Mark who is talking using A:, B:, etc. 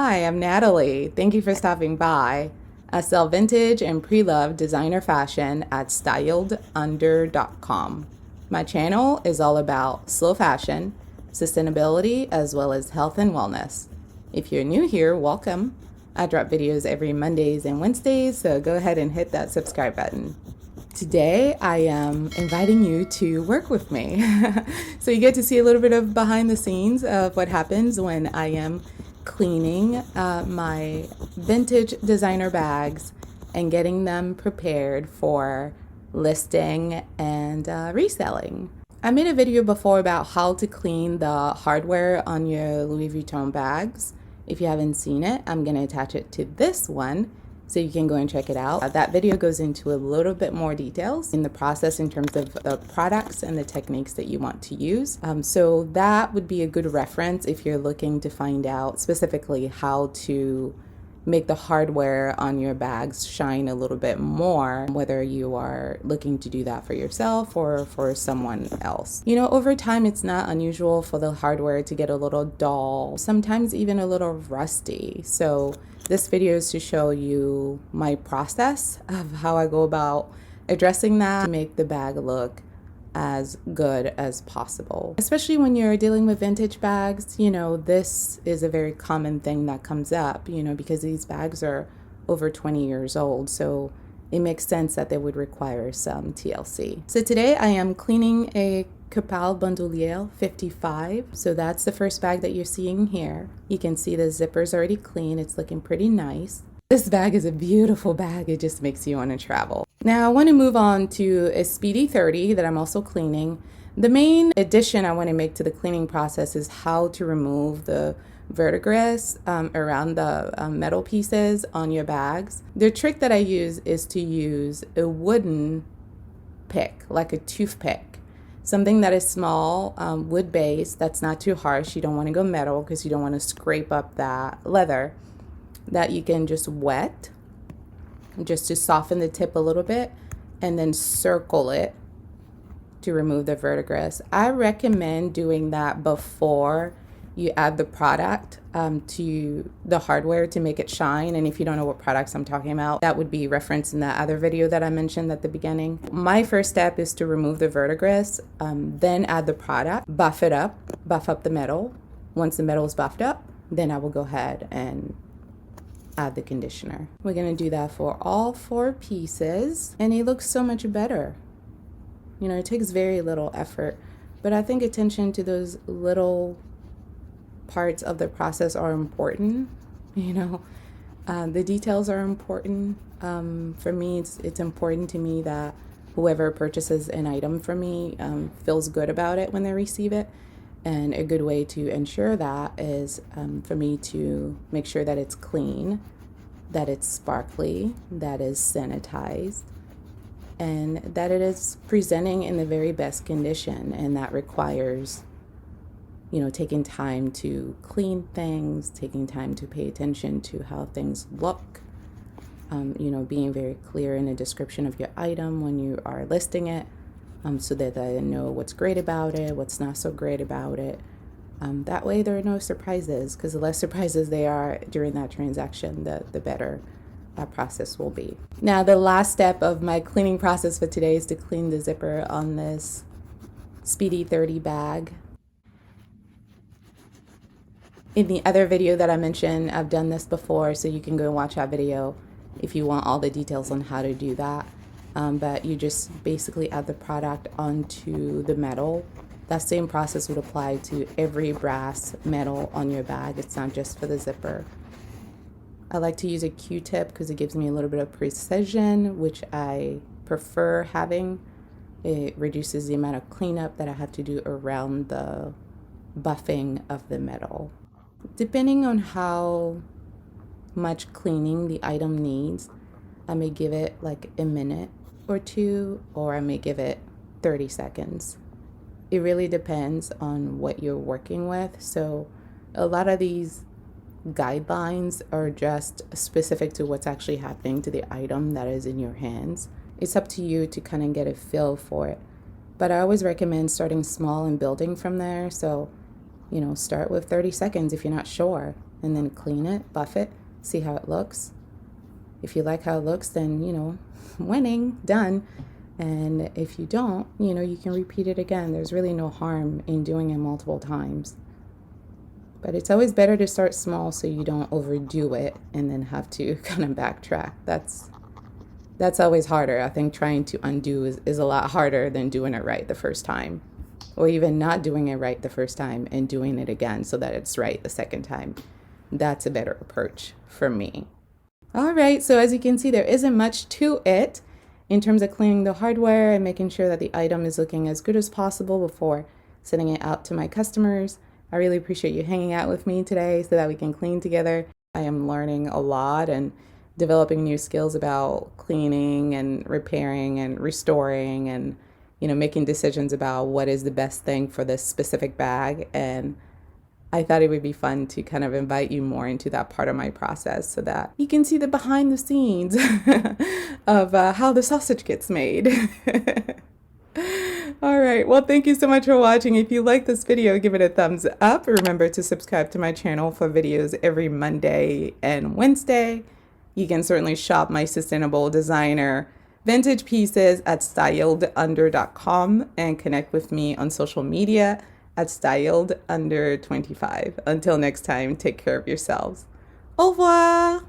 A: Hi, I'm Natalie. Thank you for stopping by. I sell vintage and pre-loved designer fashion at styledunder.com. My channel is all about slow fashion, sustainability, as well as health and wellness. If you're new here, welcome. I drop videos every Mondays and Wednesdays, so go ahead and hit that subscribe button. Today, I am inviting you to work with me. So you get to see a little bit of behind the scenes of what happens when I am cleaning my vintage designer bags and getting them prepared for listing and reselling. I made a video before about how to clean the hardware on your Louis Vuitton bags. If you haven't seen it, I'm going to attach it to this one so you can go and check it out. That video goes into a little bit more details in the process in terms of the products and the techniques that you want to use. So that would be a good reference if you're looking to find out specifically how to make the hardware on your bags shine a little bit more, whether you are looking to do that for yourself or for someone else. You know, over time, it's not unusual for the hardware to get a little dull, sometimes even a little rusty. So this video is to show you my process of how I go about addressing that to make the bag look as good as possible. Especially when you're dealing with vintage bags, you know, this is a very common thing that comes up, you know, because these bags are over 20 years old. So it makes sense that they would require some TLC. So today I am cleaning a Keepall Bandoulière 55. So that's the first bag that you're seeing here. You can see the zipper's already clean. It's looking pretty nice. This bag is a beautiful bag. It just makes you want to travel. Now I want to move on to a Speedy 30 that I'm also cleaning. The main addition I want to make to the cleaning process is how to remove the verdigris around the metal pieces on your bags. The trick that I use is to use a wooden pick, like a toothpick. Something that is small, wood based, that's not too harsh. You don't want to go metal because you don't want to scrape up that leather, that you can just wet just to soften the tip a little bit and then circle it to remove the verdigris. I recommend doing that before you add the product to the hardware to make it shine. And if you don't know what products I'm talking about, that would be referenced in that other video that I mentioned at the beginning. My first step is to remove the verdigris, then add the product, buff up the metal. Once the metal is buffed up, then I will go ahead and add the conditioner. We're going to do that for all 4 pieces, and it looks so much better. You know, it takes very little effort, but I think attention to those little parts of the process are important. You know, the details are important. For me, it's important to me that whoever purchases an item from me feels good about it when they receive it. And a good way to ensure that is for me to make sure that it's clean, that it's sparkly, that is sanitized, and that it is presenting in the very best condition. And that requires, you know, taking time to clean things, taking time to pay attention to how things look, you know, being very clear in the description of your item when you are listing it. So that I know what's great about it, what's not so great about it. That way there are no surprises, because the less surprises they are during that transaction, the better that process will be. Now, the last step of my cleaning process for today is to clean the zipper on this Speedy 30 bag. In the other video that I mentioned, I've done this before, so you can go and watch that video if you want all the details on how to do that. But you just basically add the product onto the metal. That same process would apply to every brass metal on your bag. It's not just for the zipper. I like to use a Q-tip because it gives me a little bit of precision, which I prefer having. It reduces the amount of cleanup that I have to do around the buffing of the metal. Depending on how much cleaning the item needs, I may give it like a minute or 2, or I may give it 30 seconds. It really depends on what you're working with. So a lot of these guidelines are just specific to what's actually happening to the item that is in your hands. It's up to you to kind of get a feel for it. But I always recommend starting small and building from there. So, you know, start with 30 seconds if you're not sure. and then clean it, buff it, see how it looks. If you like how it looks, then, winning, done. And if you don't, you can repeat it again. There's really no harm in doing it multiple times. But it's always better to start small so you don't overdo it and then have to kind of backtrack. That's always harder. I think trying to undo is a lot harder than doing it right the first time. Or even not doing it right the first time and doing it again so that it's right the second time. That's a better approach for me. All right, so as you can see, there isn't much to it in terms of cleaning the hardware and making sure that the item is looking as good as possible before sending it out to my customers. I really appreciate you hanging out with me today so that we can clean together. I am learning a lot and developing new skills about cleaning and repairing and restoring and, making decisions about what is the best thing for this specific bag. And I thought it would be fun to kind of invite you more into that part of my process so that you can see the behind the scenes of how the sausage gets made. All right. Well, thank you so much for watching. If you like this video, give it a thumbs up. Remember to subscribe to my channel for videos every Monday and Wednesday. You can certainly shop my sustainable designer vintage pieces at styledunder.com and connect with me on social media at styledunder25. Until next time, take care of yourselves. Au revoir!